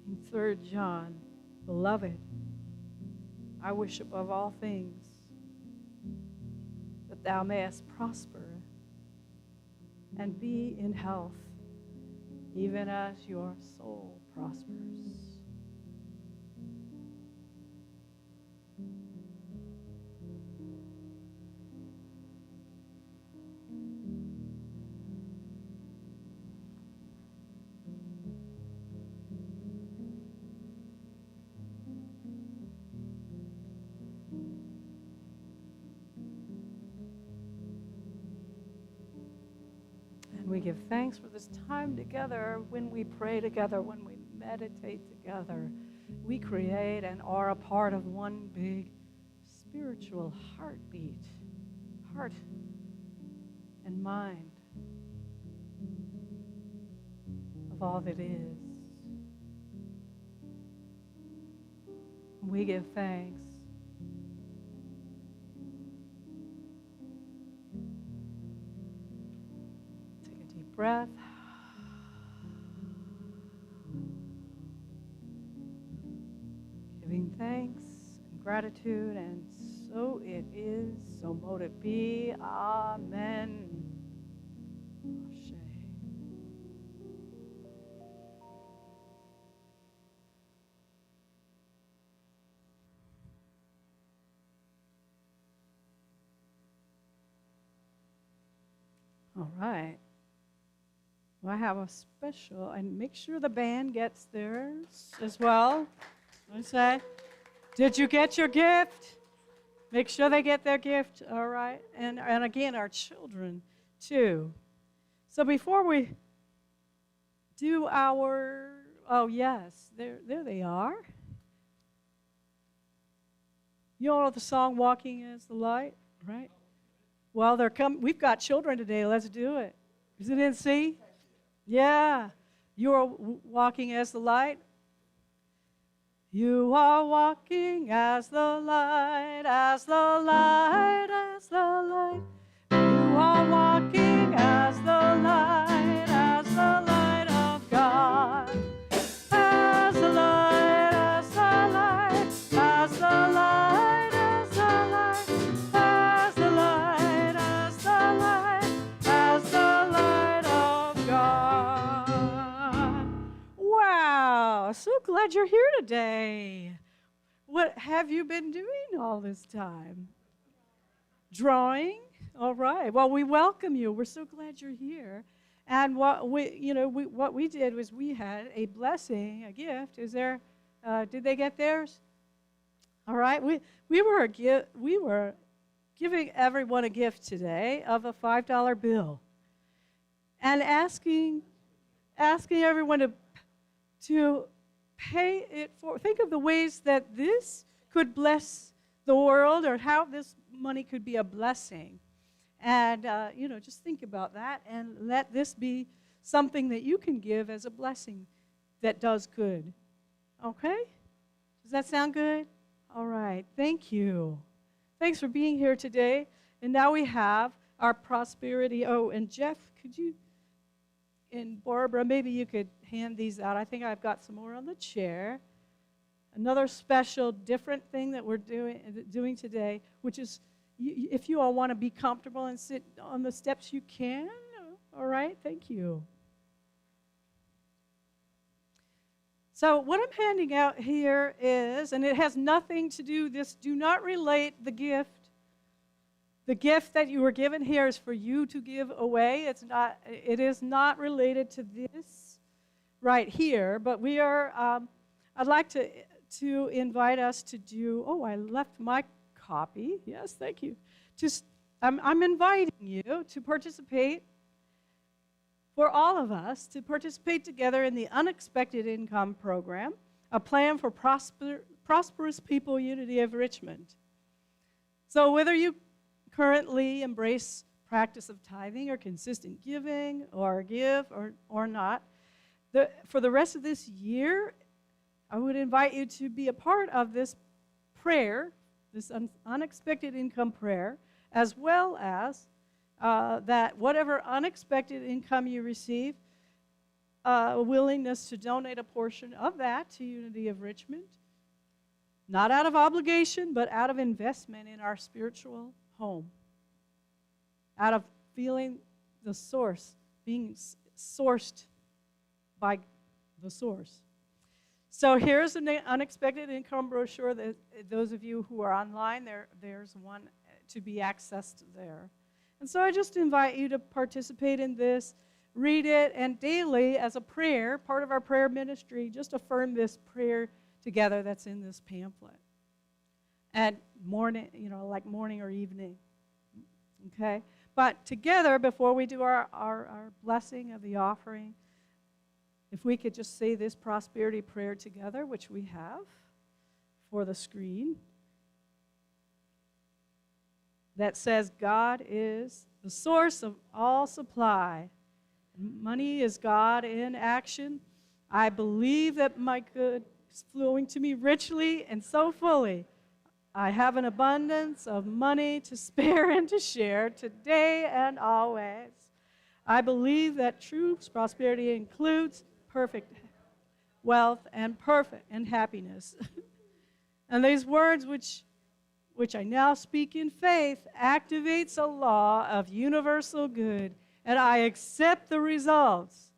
in 3 John. Beloved, I wish above all things that thou mayest prosper and be in health, even as your soul prospers. We give thanks for this time together. When we pray together, when we meditate together, we create and are a part of one big spiritual heartbeat, heart and mind of all that is. We give thanks. Take a deep breath. Giving thanks and gratitude, and so it is, so mote it be. Amen. Ashe. All right. Well, I have a special, and make sure the band gets theirs as well. I say, did you get your gift? Make sure they get their gift, all right? And again, our children, too. So before we do our, oh, yes, there they are. You all know the song, Walking as the Light, right? Well, they're coming. We've got children today. Let's do it. Is it in C? Yeah. You are walking as the light. You are walking as the light, as the light, as the light. You are walking as the light of God. As the light, as the light, as the light, as the light, as the light, as the light, as the light of God. Wow, so glad you're here today. What have you been doing all this time? Drawing? All right. Well, we welcome you. We're so glad you're here. And what we did was we had a blessing, a gift. Is there? Did they get theirs? All right. We were giving everyone a gift today of a $5 bill, and asking everyone to pay it for. Think of the ways that this could bless the world, or how this money could be a blessing. And, just think about that, and let this be something that you can give as a blessing that does good. Okay? Does that sound good? All right. Thank you. Thanks for being here today. And now we have our prosperity. Oh, and Jeff, could you, and Barbara, maybe you could hand these out. I think I've got some more on the chair. Another special, different thing that we're doing today, which is, if you all want to be comfortable and sit on the steps, you can. All right, thank you. So what I'm handing out here is, and it has nothing to do, do not relate the gift. The gift that you were given here is for you to give away. It is not related to this right here, but we are, I'd like to invite us to do, I left my copy. Yes, thank you. I'm inviting you to participate, for all of us, to participate together in the Unexpected Income Program, a plan for prosperous people, Unity of Richmond. So whether you currently embrace practice of tithing or consistent giving, or give or not, for the rest of this year, I would invite you to be a part of this prayer, this unexpected income prayer, as well as that whatever unexpected income you receive, a willingness to donate a portion of that to Unity of Richmond, not out of obligation, but out of investment in our spiritual home, out of feeling the source, being sourced by the source. So here's an unexpected income brochure that those of you who are online, there's one to be accessed there. And so I just invite you to participate in this, read it, and daily as a prayer, part of our prayer ministry, just affirm this prayer together that's in this pamphlet. At morning, like morning or evening. Okay? But together, before we do our blessing of the offering, if we could just say this prosperity prayer together, which we have for the screen, that says, God is the source of all supply. Money is God in action. I believe that my good is flowing to me richly and so fully. I have an abundance of money to spare and to share today and always. I believe that true prosperity includes perfect wealth and perfect and happiness. And these words which I now speak in faith activates a law of universal good, and I accept the results.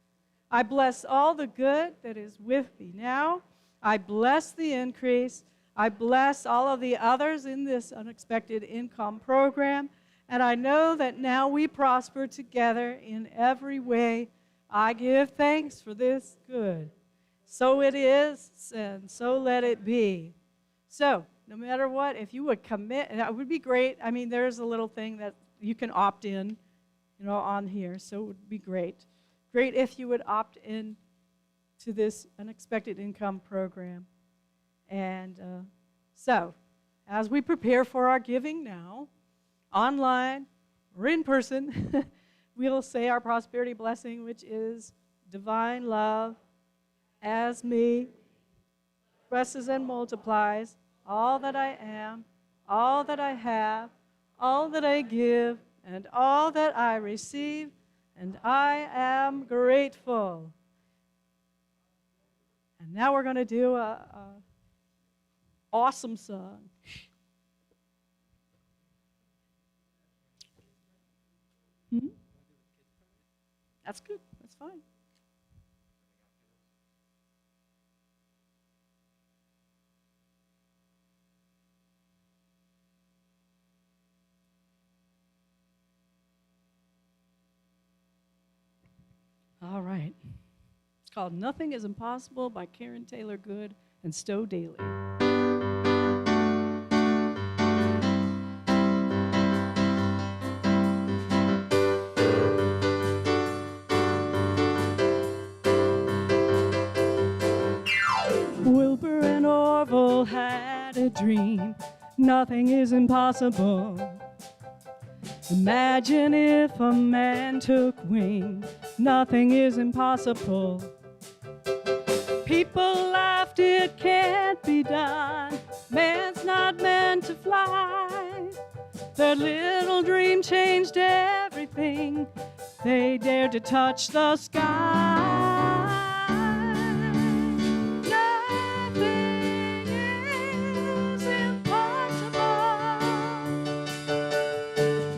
I bless all the good that is with me now. I bless the increase. I bless all of the others in this unexpected income program, and I know that now we prosper together in every way. I give thanks for this good. So it is, and so let it be. So, no matter what, if you would commit, and that would be great. I mean, there's a little thing that you can opt in, on here, so it would be great. Great if you would opt in to this unexpected income program. And so, as we prepare for our giving now, online or in person, we'll say our prosperity blessing, which is divine love as me expresses and multiplies all that I am, all that I have, all that I give, and all that I receive, and I am grateful. And now we're going to do a awesome song. That's good. That's fine. All right. It's called Nothing is Impossible by Karen Taylor Good and Stowe Daly. Wilbur and Orville had a dream. Nothing is impossible. Imagine if a man took wing. Nothing is impossible. People laughed, it can't be done. Man's not meant to fly. Their little dream changed everything. They dared to touch the sky. Nothing is impossible.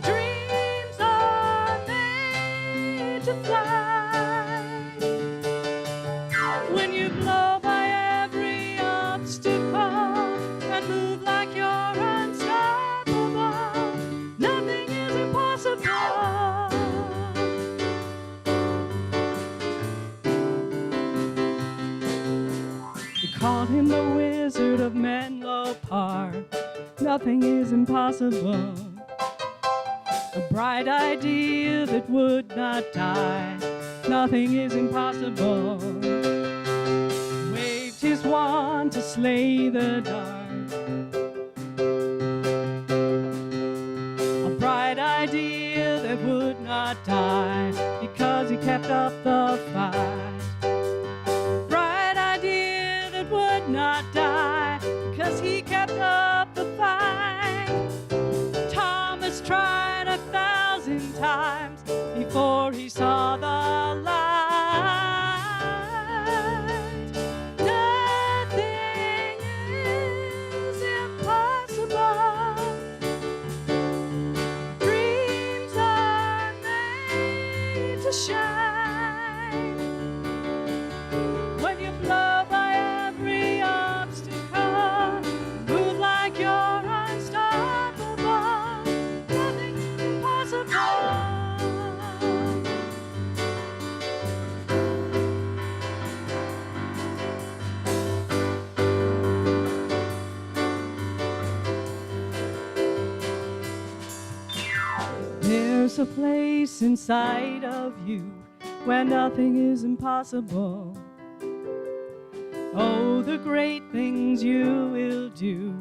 Dreams are made to fly. When you blow by every obstacle and move like you're unstoppable, nothing is impossible. They called him the Wizard of Menlo Park. Nothing is impossible. A bright idea that would not die. Nothing is impossible. Waved his wand to slay the dark. A bright idea that would not die because he kept up the fight. Bright idea that would not die because he kept up the fight. Thomas tried 1,000 times before he saw the light. Nothing is impossible. Dreams are made to shine. When you blow by every obstacle, move like you're unstoppable. Nothing is impossible. There's a a place inside of you where nothing is impossible. Oh, the great things you will do,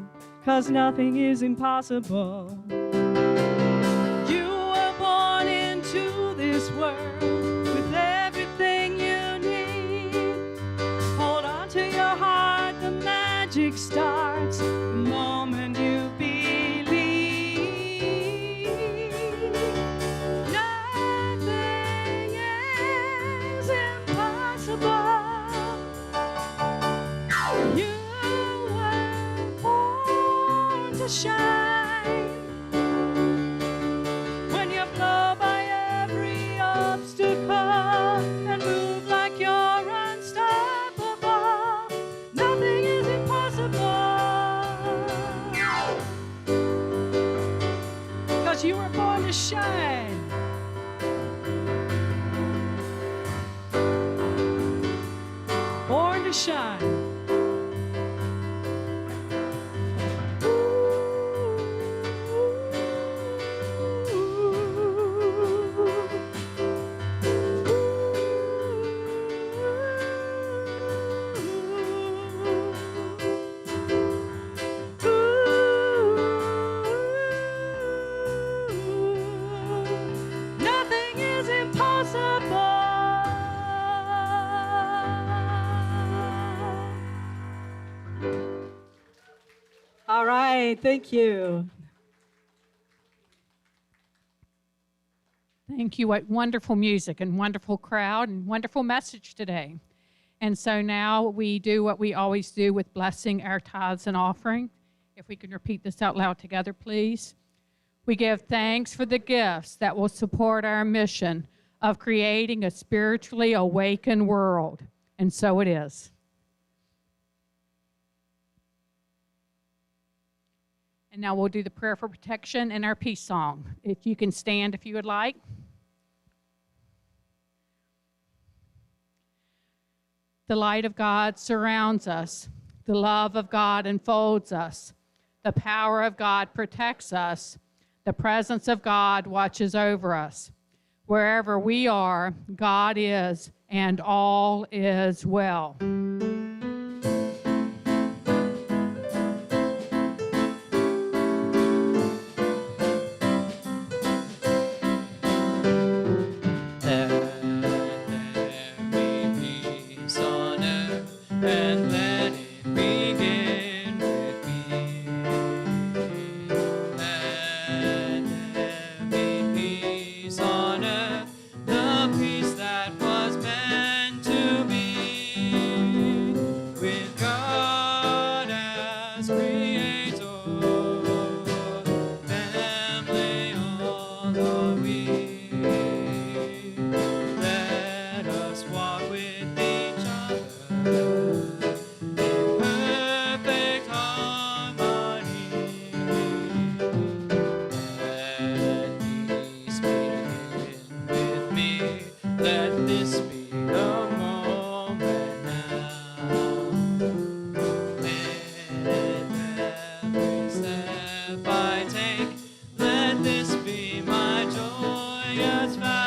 'cause nothing is impossible. You were born into this world with everything you need. Hold on to your heart, the magic starts the moment you believe. Nothing is impossible. You were born to shine. When you blow by every obstacle and move like you're unstoppable, nothing is impossible. 'Cause you were born to shine. Born to shine. Nothing is impossible. All right, thank you. Thank you. What wonderful music and wonderful crowd and wonderful message today. And so now we do what we always do with blessing our tithes and offering. If we can repeat this out loud together, please. We give thanks for the gifts that will support our mission of creating a spiritually awakened world. And so it is. And now we'll do the prayer for protection and our peace song. If you can stand if you would like. The light of God surrounds us. The love of God enfolds us. The power of God protects us. The presence of God watches over us. Wherever we are, God is, and all is well. And let it begin with me. Let there be peace on earth, the peace that was meant to be. With God as creator, family all are we. Let us walk with each other perfect harmony. Let peace begin with me. Let this be the moment now. With every step I take, let this be my joyous vow.